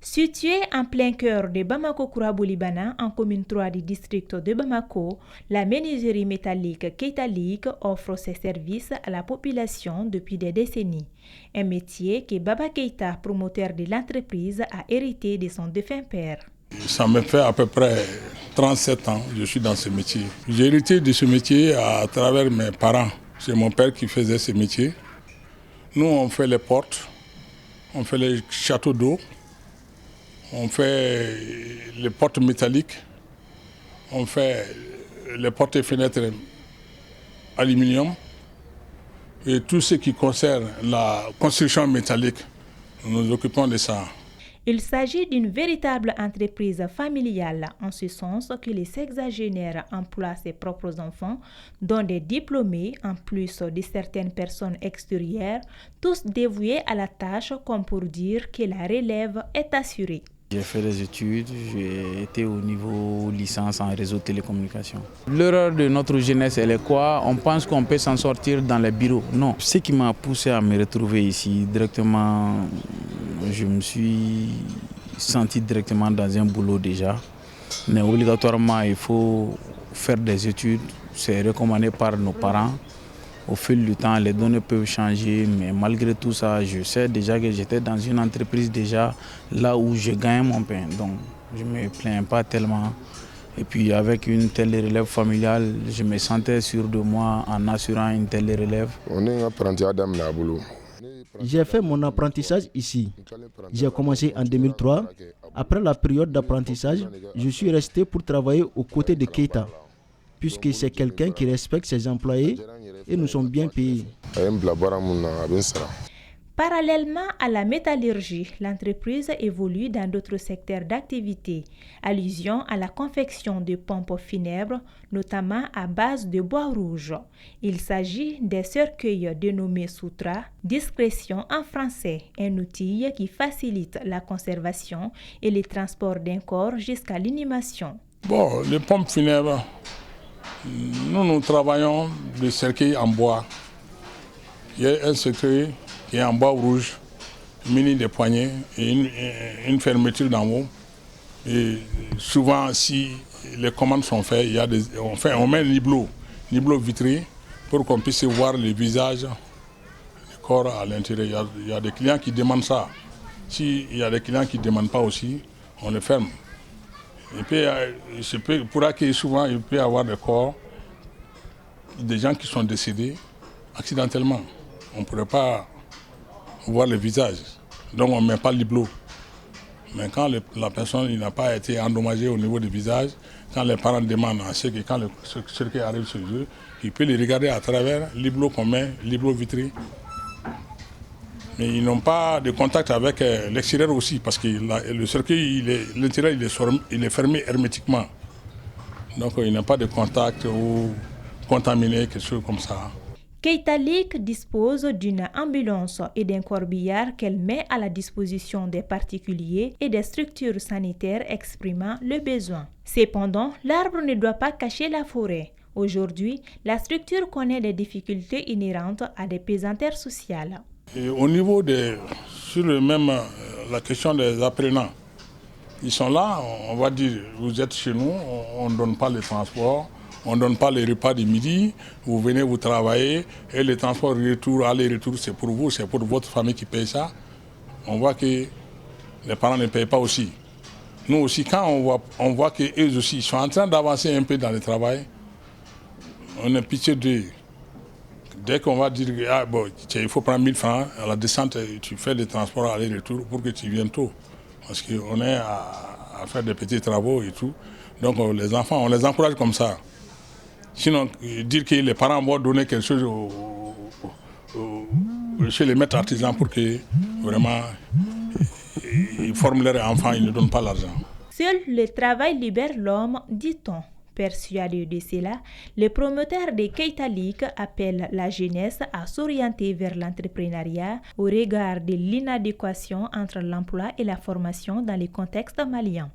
Située en plein cœur de Bamako-Kourabou-Libana, en commune 3 du district de Bamako, la menuiserie métallique Keita Lik offre ses services à la population depuis des décennies. Un métier que Baba Keita, promoteur de l'entreprise, a hérité de son défunt père. Ça me fait à peu près 37 ans que je suis dans ce métier. J'ai hérité de ce métier à travers mes parents. C'est mon père qui faisait ce métier. Nous, on fait les portes, on fait les châteaux d'eau, on fait les portes métalliques, on fait les portes et fenêtres aluminium et tout ce qui concerne la construction métallique. Nous nous occupons de ça. Il s'agit d'une véritable entreprise familiale, en ce sens que les sexagénaires emploient ses propres enfants, dont des diplômés, en plus de certaines personnes extérieures, tous dévoués à la tâche comme pour dire que la relève est assurée. J'ai fait des études, j'ai été au niveau licence en réseau de télécommunications. L'erreur de notre jeunesse, elle est quoi? On pense qu'on peut s'en sortir dans les bureaux. Non. Ce qui m'a poussé à me retrouver ici, directement, je me suis senti directement dans un boulot déjà. Mais obligatoirement, il faut faire des études. C'est recommandé par nos parents. Au fil du temps, les données peuvent changer, mais malgré tout ça, je sais déjà que j'étais dans une entreprise déjà là où je gagne mon pain. Donc, je ne me plains pas tellement. Et puis, avec une telle relève familiale, je me sentais sûr de moi en assurant une telle relève. J'ai fait mon apprentissage ici. J'ai commencé en 2003. Après la période d'apprentissage, je suis resté pour travailler aux côtés de Keita, puisque c'est quelqu'un qui respecte ses employés et nous sommes bien payés. Parallèlement à la métallurgie, l'entreprise évolue dans d'autres secteurs d'activité. Allusion à la confection de pompes funèbres, notamment à base de bois rouge. Il s'agit des cercueils dénommés Sutra, discrétion en français, un outil qui facilite la conservation et le transport d'un corps jusqu'à l'inhumation. Bon, les pompes funèbres, nous travaillons des cercueils en bois. Il y a un cercueil qui est en bois rouge, muni des poignées et une fermeture d'en haut. Et souvent, si les commandes sont faites, on met un niblo vitré pour qu'on puisse voir le visage, le corps à l'intérieur. Il y a des clients qui demandent ça. S'il y a des clients qui ne demandent pas aussi, on le ferme. Et puis, pour accueillir souvent, il peut y avoir des corps, des gens qui sont décédés accidentellement. On ne pourrait pas voir le visage, donc on ne met pas l'hiblo. Mais quand la personne n'a pas été endommagée au niveau du visage, quand les parents demandent à ceux qui, quand le cercueil arrive chez eux, ils peuvent les regarder à travers l'hiblo qu'on met, l'hiblo vitré. Mais ils n'ont pas de contact avec l'extérieur aussi, parce que le cercueil, l'intérieur il est fermé hermétiquement. Donc il n'y a pas de contact ou contaminé, quelque chose comme ça. Keita Lik dispose d'une ambulance et d'un corbillard qu'elle met à la disposition des particuliers et des structures sanitaires exprimant le besoin. Cependant, l'arbre ne doit pas cacher la forêt. Aujourd'hui, la structure connaît des difficultés inhérentes à des pesanteurs sociales. Et au niveau la question des apprenants, ils sont là, on va dire, vous êtes chez nous, on ne donne pas le transport. On ne donne pas les repas du midi, vous venez vous travailler et le transport aller-retour, c'est pour vous, c'est pour votre famille qui paye ça. On voit que les parents ne payent pas aussi. Nous aussi, quand on voit qu'eux aussi sont en train d'avancer un peu dans le travail, on a pitié d'eux. Dès qu'on va dire il faut prendre 1000 francs, à la descente, tu fais le transport aller-retour pour que tu viennes tôt. Parce qu'on est à faire des petits travaux et tout. Donc les enfants, on les encourage comme ça. Sinon, dire que les parents vont donner quelque chose chez les maîtres artisans pour que vraiment ils forment leurs enfants, ils ne donnent pas l'argent. Seul le travail libère l'homme, dit-on. Persuadé de cela, les promoteurs de Keita Lik appellent la jeunesse à s'orienter vers l'entrepreneuriat au regard de l'inadéquation entre l'emploi et la formation dans les contextes maliens.